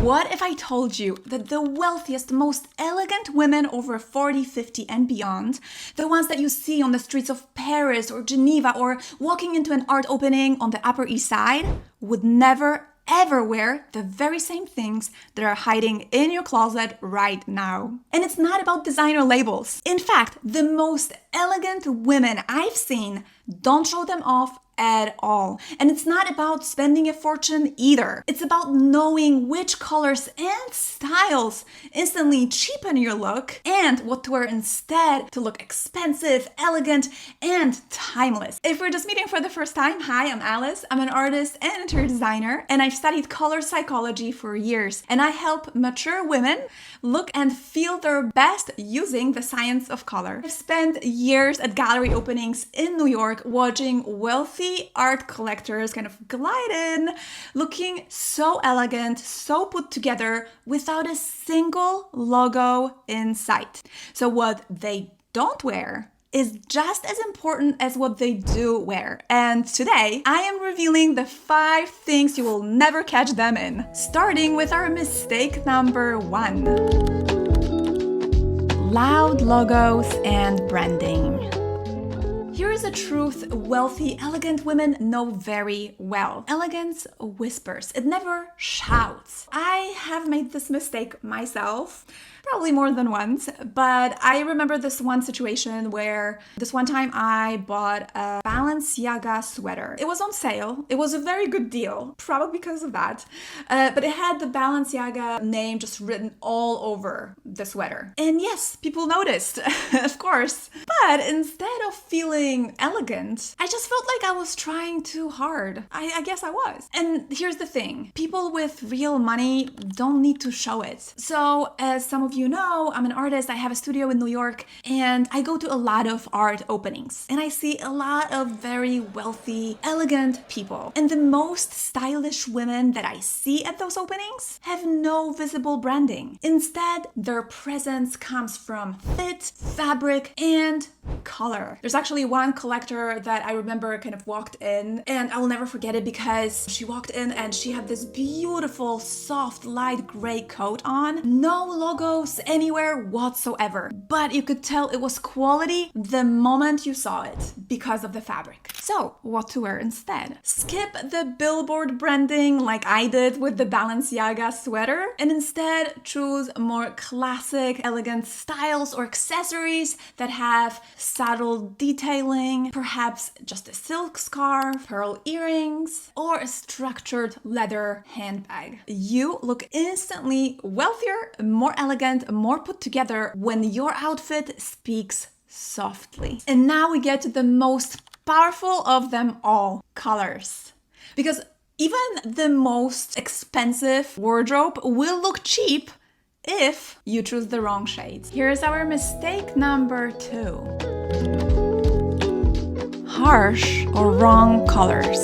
What if I told you that the wealthiest, most elegant women over 40, 50 and beyond, the ones that you see on the streets of Paris or Geneva or walking into an art opening on the Upper East Side, would never ever wear the very same things that are hiding in your closet right now? And it's not about designer labels. In fact, the most elegant women I've seen don't show them off at all. And it's not about spending a fortune either. It's about knowing which colors and styles instantly cheapen your look and what to wear instead to look expensive, elegant, and timeless. If we're just meeting for the first time, hi, I'm Alice. I'm an artist and interior designer, and I've studied color psychology for years. And I help mature women look and feel their best using the science of color. I've spent years at gallery openings in New York watching wealthy art collectors kind of glide in, looking so elegant, so put together, without a single logo in sight. So what they don't wear is just as important as what they do wear. And today, I am revealing the 5 things you will never catch them in. Starting with our mistake number 1. Loud logos and branding. Here is a truth wealthy, elegant women know very well. Elegance whispers. It never shouts. I have made this mistake myself, probably more than once, but I remember this one situation where this one time I bought a Balenciaga sweater. It was on sale. It was a very good deal, probably because of that, but it had the Balenciaga name just written all over the sweater. And yes, people noticed, of course. But instead of feeling elegant, I just felt like I was trying too hard. I guess I was. And here's the thing. People with real money don't need to show it. So as some of you know, I'm an artist. I have a studio in New York, and I go to a lot of art openings. And I see a lot of very wealthy, elegant people. And the most stylish women that I see at those openings have no visible branding. Instead, their presence comes from fit, fabric, and color. There's actually one collector that I remember kind of walked in, and I will never forget it because she walked in and she had this beautiful, soft, light gray coat on. No logos anywhere whatsoever, but you could tell it was quality the moment you saw it because of the fabric. So, what to wear instead? Skip the billboard branding like I did with the Balenciaga sweater, and instead choose more classic, elegant styles or accessories that have subtle detailing, perhaps just a silk scarf, pearl earrings, or a structured leather handbag. You look instantly wealthier, more elegant, more put together when your outfit speaks softly. And now we get to the most powerful of them all, colors. Because even the most expensive wardrobe will look cheap if you choose the wrong shades. Here's our mistake number 2. Harsh or wrong colors.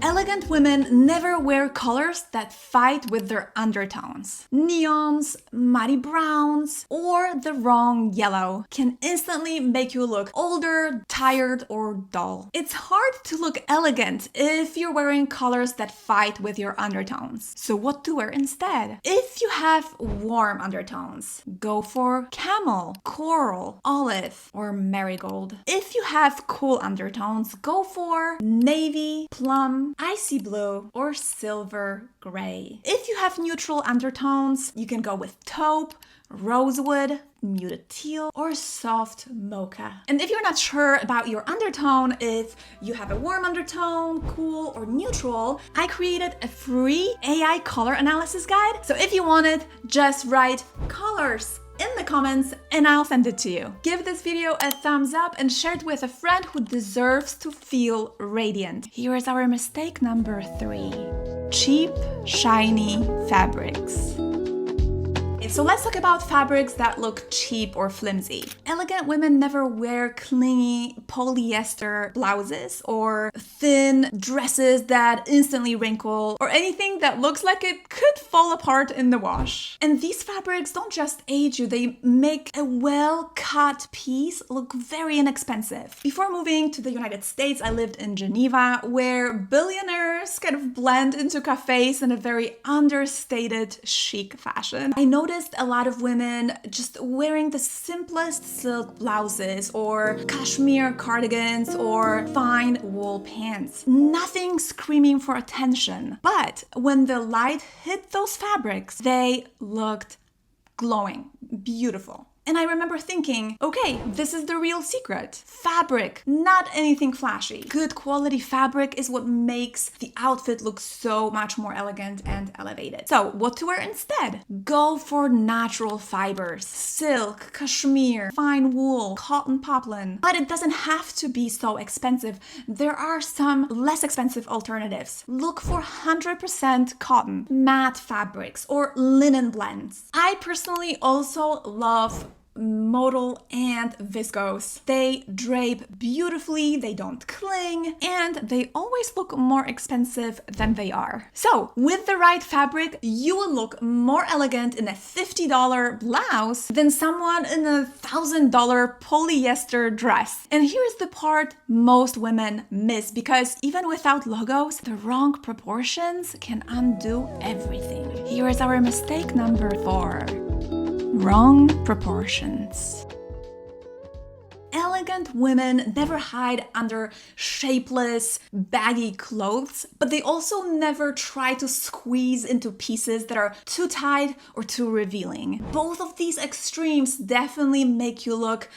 Elegant women never wear colors that fight with their undertones. Neons, muddy browns, or the wrong yellow can instantly make you look older, tired, or dull. It's hard to look elegant if you're wearing colors that fight with your undertones. So what to wear instead? If you have warm undertones, go for camel, coral, olive, or marigold. If you have cool undertones, go for navy, plum, icy blue, or silver gray. If you have neutral undertones, you can go with taupe, rosewood, muted teal, or soft mocha. And if you're not sure about your undertone, if you have a warm undertone, cool, or neutral, I created a free AI color analysis guide. So if you want it, just write colors in the comments and I'll send it to you. Give this video a thumbs up and share it with a friend who deserves to feel radiant. Here is our mistake number 3. Cheap, shiny fabrics. So let's talk about fabrics that look cheap or flimsy. Elegant women never wear clingy polyester blouses or thin dresses that instantly wrinkle or anything that looks like it could fall apart in the wash. And these fabrics don't just age you, they make a well-cut piece look very inexpensive. Before moving to the United States, I lived in Geneva, where billionaires kind of blend into cafes in a very understated chic fashion. I noticed a lot of women just wearing the simplest silk blouses or cashmere cardigans or fine wool pants. Nothing screaming for attention. But when the light hit those fabrics, they looked glowing, beautiful. And I remember thinking, okay, this is the real secret. Fabric, not anything flashy. Good quality fabric is what makes the outfit look so much more elegant and elevated. So what to wear instead? Go for natural fibers, silk, cashmere, fine wool, cotton poplin. But it doesn't have to be so expensive. There are some less expensive alternatives. Look for 100% cotton, matte fabrics, or linen blends. I personally also love modal and viscose. They drape beautifully, they don't cling, and they always look more expensive than they are. So with the right fabric, you will look more elegant in a $50 blouse than someone in a $1,000 polyester dress. And here's the part most women miss, because even without logos, the wrong proportions can undo everything. Here is our mistake number 4. Wrong proportions. Elegant women never hide under shapeless, baggy clothes, but they also never try to squeeze into pieces that are too tight or too revealing. Both of these extremes definitely make you look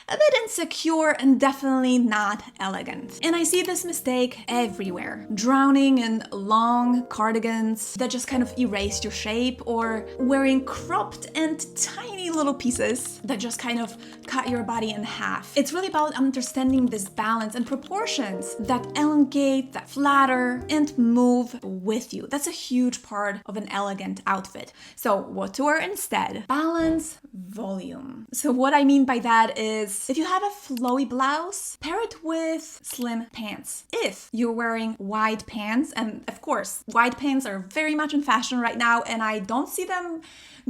a bit insecure and definitely not elegant. And I see this mistake everywhere. Drowning in long cardigans that just kind of erase your shape, or wearing cropped and tiny little pieces that just kind of cut your body in half. It's really about understanding this balance and proportions that elongate, that flatter, and move with you. That's a huge part of an elegant outfit. So what to wear instead? Balance, volume. So what I mean by that is, if you have a flowy blouse, pair it with slim pants. If you're wearing wide pants, and of course, wide pants are very much in fashion right now, and I don't see them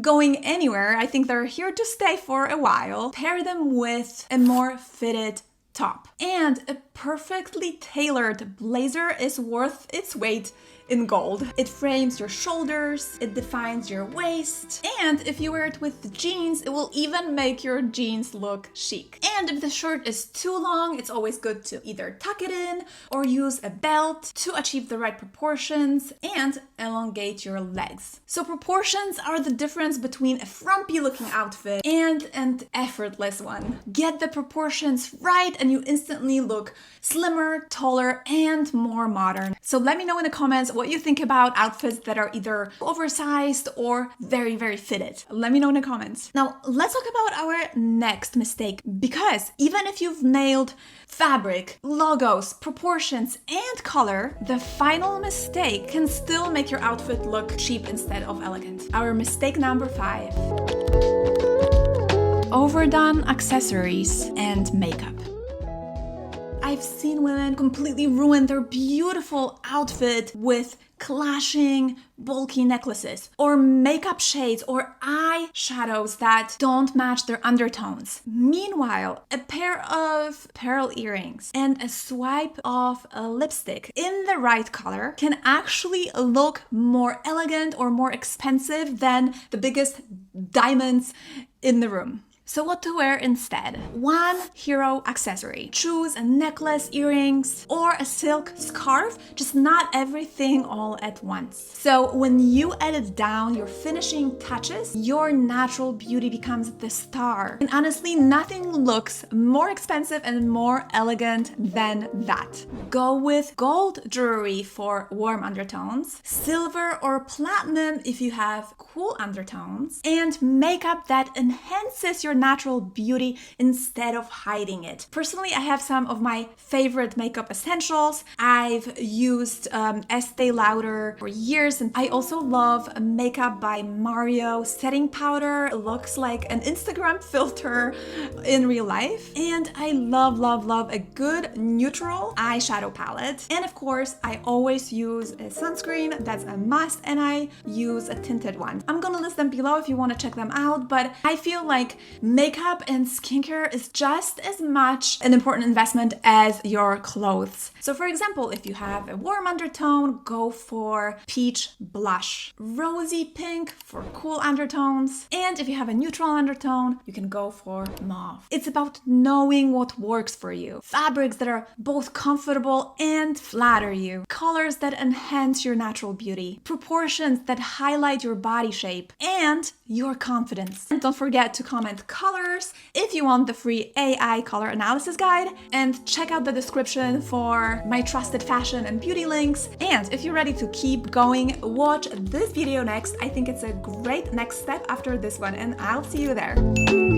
going anywhere. I think they're here to stay for a while. Pair them with a more fitted top. And a perfectly tailored blazer is worth its weight in gold. It frames your shoulders, it defines your waist, and if you wear it with jeans, it will even make your jeans look chic. And if the shirt is too long, it's always good to either tuck it in or use a belt to achieve the right proportions and elongate your legs. So proportions are the difference between a frumpy looking outfit and an effortless one. Get the proportions right and you instantly look slimmer, taller, and more modern. So let me know in the comments what you think about outfits that are either oversized or very, very fitted. Let me know in the comments. Now, let's talk about our next mistake, because even if you've nailed fabric, logos, proportions, and color, the final mistake can still make your outfit look cheap instead of elegant. Our mistake number 5. Overdone accessories and makeup. I've seen women completely ruin their beautiful outfit with clashing, bulky necklaces, or makeup shades, or eyeshadows that don't match their undertones. Meanwhile, a pair of pearl earrings and a swipe of a lipstick in the right color can actually look more elegant or more expensive than the biggest diamonds in the room. So what to wear instead? One hero accessory. Choose a necklace, earrings, or a silk scarf, just not everything all at once. So when you edit down your finishing touches, your natural beauty becomes the star. And honestly, nothing looks more expensive and more elegant than that. Go with gold jewelry for warm undertones, silver or platinum if you have cool undertones, and makeup that enhances your natural beauty instead of hiding it. Personally, I have some of my favorite makeup essentials. I've used Estee Lauder for years, and I also love Makeup by Mario setting powder. It looks like an Instagram filter in real life. And I love a good neutral eyeshadow palette. And of course, I always use a sunscreen. That's a must, and I use a tinted one. I'm gonna list them below if you want to check them out, but I feel like makeup and skincare is just as much an important investment as your clothes. So for example, if you have a warm undertone, go for peach blush. Rosy pink for cool undertones. And if you have a neutral undertone, you can go for mauve. It's about knowing what works for you. Fabrics that are both comfortable and flatter you. Colors that enhance your natural beauty. Proportions that highlight your body shape and your confidence. And don't forget to comment colors if you want the free AI color analysis guide, and check out the description for my trusted fashion and beauty links. And if you're ready to keep going, watch this video next. I think it's a great next step after this one, and I'll see you there.